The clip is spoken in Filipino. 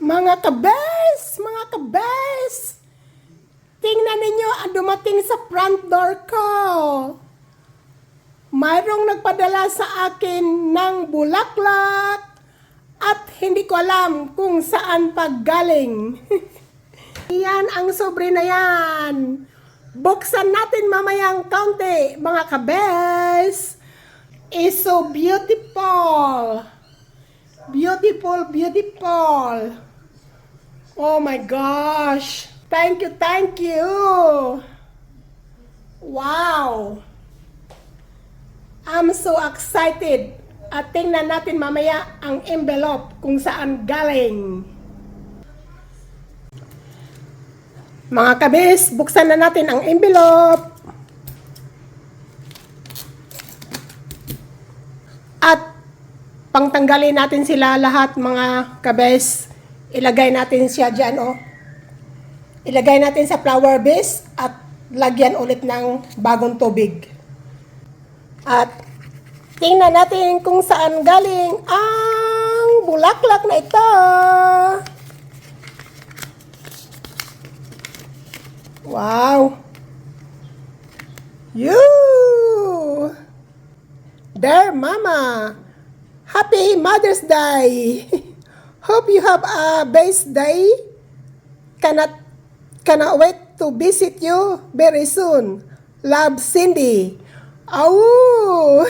Mga kabes, tingnan ninyo ang dumating sa front door ko. Mayroong nagpadala sa akin ng bulaklak at hindi ko alam kung saan paggaling. Yan ang sobre na yan. Buksan natin mamayang kaunti, mga kabes. It's so beautiful. Beautiful, beautiful. Oh my gosh. Thank you, thank you. Wow. I'm so excited. At tingnan natin mamaya ang envelope kung saan galing. Mga kabis, buksan na natin ang envelope. At pangtanggalin natin sila lahat, mga kabes. Ilagay natin siya dyan, oh. Ilagay natin sa flower vase at lagyan ulit ng bagong tubig. At tingnan natin kung saan galing ang bulaklak na ito. Wow! You! There, Mama! Happy Mother's Day! Hope you have a best day. Cannot wait to visit you very soon. Love, Cindy. Oh!